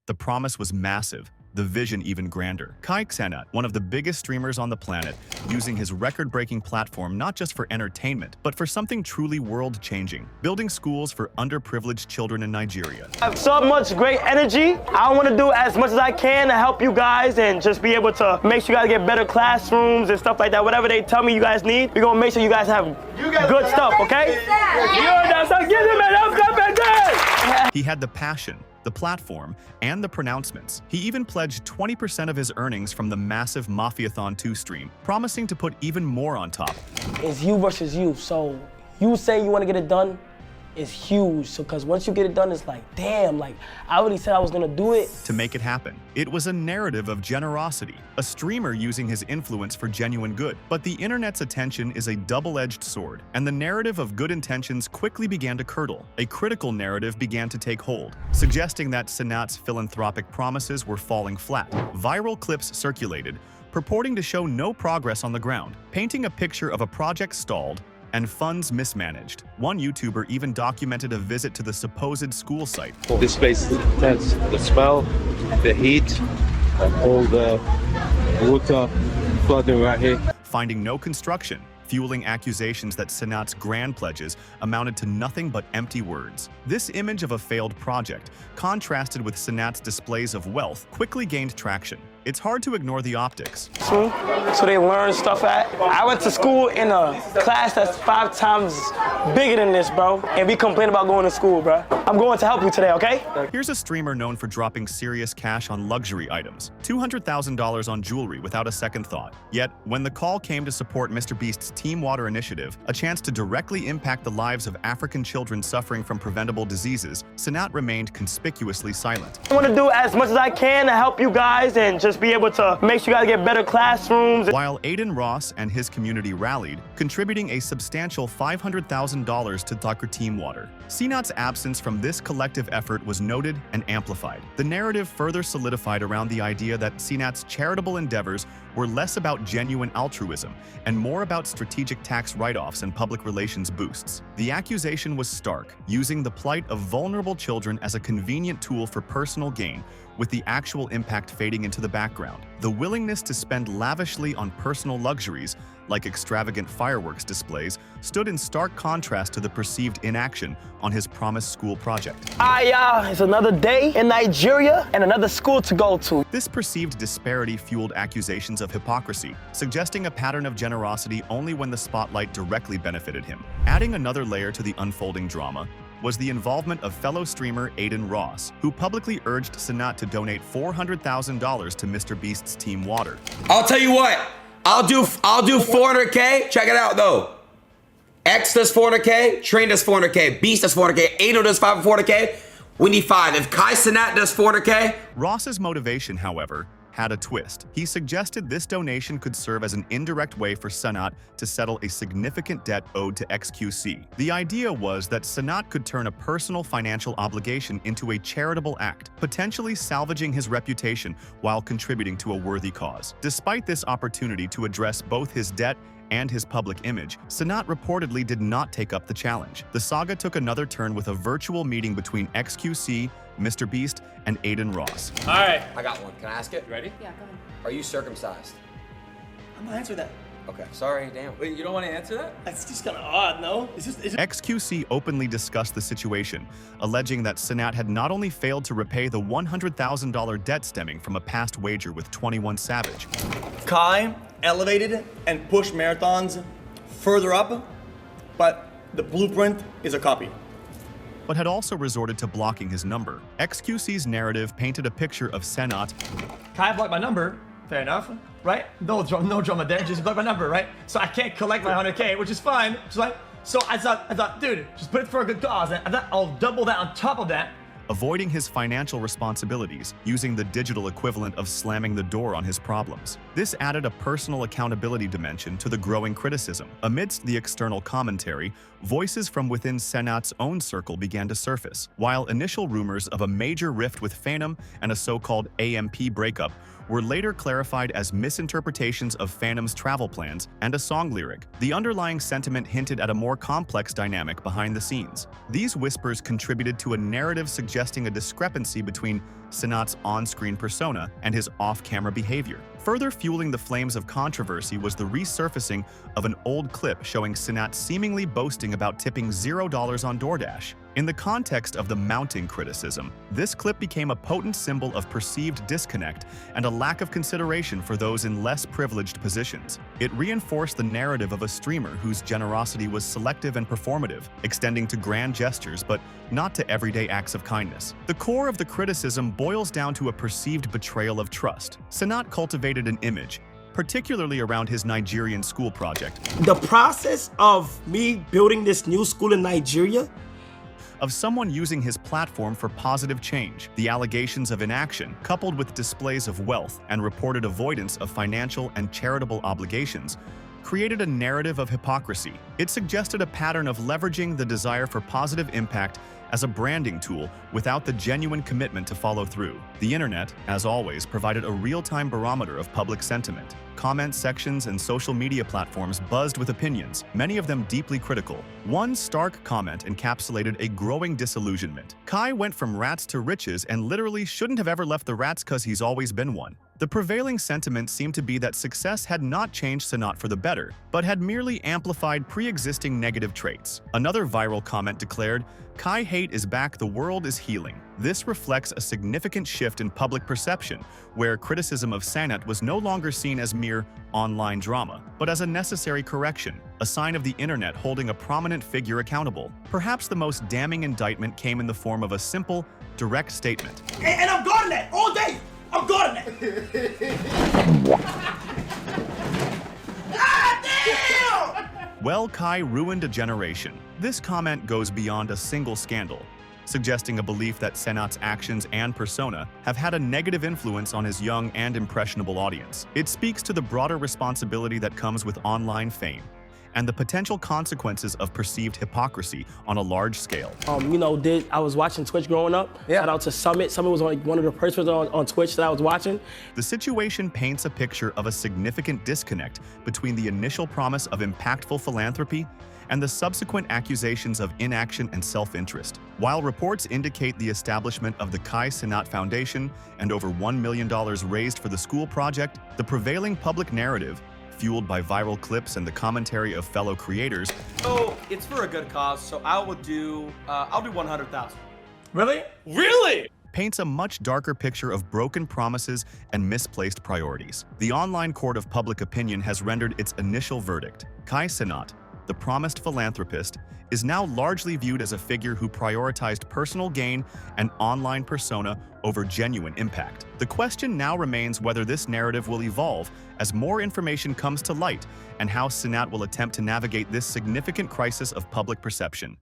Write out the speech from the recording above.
The promise was massive, the vision even grander. Jynxzi, one of the biggest streamers on the planet, using his record-breaking platform not just for entertainment, but for something truly world-changing, building schools for underprivileged children in Nigeria. I have so much great energy. I want to do as much as I can to help you guys and just be able to make sure you guys get better classrooms and stuff like that. Whatever they tell me you guys need, we're going to make sure you guys have good stuff, okay? He had the passion, the platform, and the pronouncements. He even pledged 20% of his earnings from the massive Mafiathon 2 stream, promising to put even more on top. It's you versus you, so you say you want to get it done, it's huge. So, because once you get it done, it's like, damn, like, I already said I was gonna do it. To make it happen, it was a narrative of generosity, a streamer using his influence for genuine good. But the internet's attention is a double-edged sword, and the narrative of good intentions quickly began to curdle. A critical narrative began to take hold, suggesting that Sanat's philanthropic promises were falling flat. Viral clips circulated, purporting to show no progress on the ground, painting a picture of a project stalled and funds mismanaged. One YouTuber even documented a visit to the supposed school site. This place has the smell, the heat, and all the water flooding right here. Finding no construction, fueling accusations that Sanat's grand pledges amounted to nothing but empty words. This image of a failed project, contrasted with Sanat's displays of wealth, quickly gained traction. It's hard to ignore the optics. So they learn stuff at. I went to school in a class that's 5 times bigger than this, bro. And we complain about going to school, bro. I'm going to help you today, okay? Here's a streamer known for dropping serious cash on luxury items, $200,000 on jewelry without a second thought. Yet, when the call came to support MrBeast's Team Water initiative, a chance to directly impact the lives of African children suffering from preventable diseases, Sanat remained conspicuously silent. I want to do as much as I can to help you guys and just be able to make sure you guys get better classrooms. While Aiden Ross and his community rallied, contributing a substantial $500,000 to Dr. Team Water. Sanat's absence from this collective effort was noted and amplified. The narrative further solidified around the idea that Sanat's charitable endeavors were less about genuine altruism and more about strategic tax write-offs and public relations boosts. The accusation was stark, using the plight of vulnerable children as a convenient tool for personal gain, with the actual impact fading into the background. The willingness to spend lavishly on personal luxuries, like extravagant fireworks displays, stood in stark contrast to the perceived inaction on his promised school project. It's another day in Nigeria and another school to go to. This perceived disparity fueled accusations of hypocrisy, suggesting a pattern of generosity only when the spotlight directly benefited him. Adding another layer to the unfolding drama was the involvement of fellow streamer Aiden Ross, who publicly urged Sanat to donate $400,000 to MrBeast's Team Water. I'll tell you what, I'll do 400K. Check it out though. X does 400K, Train does 400K, Beast does 400K, Aiden does 400K. We need 5. If Kai Sanat does 400K. Ross's motivation, however, had a twist. He suggested this donation could serve as an indirect way for Sanat to settle a significant debt owed to XQC. The idea was that Sanat could turn a personal financial obligation into a charitable act, potentially salvaging his reputation while contributing to a worthy cause. Despite this opportunity to address both his debt and his public image, Sanat reportedly did not take up the challenge. The saga took another turn with a virtual meeting between XQC, MrBeast, and Aiden Ross. All right. I got one. Can I ask it? You ready? Yeah, go ahead. Are you circumcised? I'm gonna answer that. Okay, sorry, damn. Wait, you don't want to answer that? That's just kind of odd, no? XQC openly discussed the situation, alleging that Sanat had not only failed to repay the $100,000 debt stemming from a past wager with 21 Savage. Kai elevated and pushed marathons further up, but the blueprint is a copy. But had also resorted to blocking his number. XQC's narrative painted a picture of Sanat. Kai blocked my number, fair enough, right? No drama there, just blocked my number, right? So I can't collect my 100K, which is fine. So I thought, dude, just put it for a good cause. And I thought I'll double that on top of that. Avoiding his financial responsibilities, using the digital equivalent of slamming the door on his problems. This added a personal accountability dimension to the growing criticism. Amidst the external commentary, voices from within Sanat's own circle began to surface. While initial rumors of a major rift with Fanum and a so-called AMP breakup were later clarified as misinterpretations of Fanum's travel plans and a song lyric, the underlying sentiment hinted at a more complex dynamic behind the scenes. These whispers contributed to a narrative suggesting a discrepancy between Sanat's on-screen persona and his off-camera behavior. Further fueling the flames of controversy was the resurfacing of an old clip showing Sanat seemingly boasting about tipping $0 on DoorDash. In the context of the mounting criticism, this clip became a potent symbol of perceived disconnect and a lack of consideration for those in less privileged positions. It reinforced the narrative of a streamer whose generosity was selective and performative, extending to grand gestures but not to everyday acts of kindness. The core of the criticism boils down to a perceived betrayal of trust. Sanat cultivated an image, particularly around his Nigerian school project, The process of me building this new school in Nigeria, of someone using his platform for positive change. The allegations of inaction, coupled with displays of wealth and reported avoidance of financial and charitable obligations, created a narrative of hypocrisy. It suggested a pattern of leveraging the desire for positive impact as a branding tool without the genuine commitment to follow through. The internet, as always, provided a real-time barometer of public sentiment. Comment sections and social media platforms buzzed with opinions, many of them deeply critical. One stark comment encapsulated a growing disillusionment. Kai went from rats to riches and literally shouldn't have ever left the rats cause he's always been one. The prevailing sentiment seemed to be that success had not changed Sanat for the better, but had merely amplified pre-existing negative traits. Another viral comment declared, "Kai hate is back, the world is healing." This reflects a significant shift in public perception, where criticism of Sanat was no longer seen as mere online drama, but as a necessary correction, a sign of the internet holding a prominent figure accountable. Perhaps the most damning indictment came in the form of a simple, direct statement. and I'm guarding that all day. I'm guarding that. Well, Kai ruined a generation. This comment goes beyond a single scandal, suggesting a belief that Sanat's actions and persona have had a negative influence on his young and impressionable audience. It speaks to the broader responsibility that comes with online fame and the potential consequences of perceived hypocrisy on a large scale. I was watching Twitch growing up. Yeah. Shout out to Summit. Summit was one of the first ones on Twitch that I was watching. The situation paints a picture of a significant disconnect between the initial promise of impactful philanthropy and the subsequent accusations of inaction and self-interest. While reports indicate the establishment of the Kai Sanat Foundation and over $1 million raised for the school project, the prevailing public narrative, fueled by viral clips and the commentary of fellow creators, So it's for a good cause, so I'll do 100,000. Really? Really? paints a much darker picture of broken promises and misplaced priorities. The online court of public opinion has rendered its initial verdict. Kai Sanat, the promised philanthropist, is now largely viewed as a figure who prioritized personal gain and online persona over genuine impact. The question now remains whether this narrative will evolve as more information comes to light and how Sanat will attempt to navigate this significant crisis of public perception.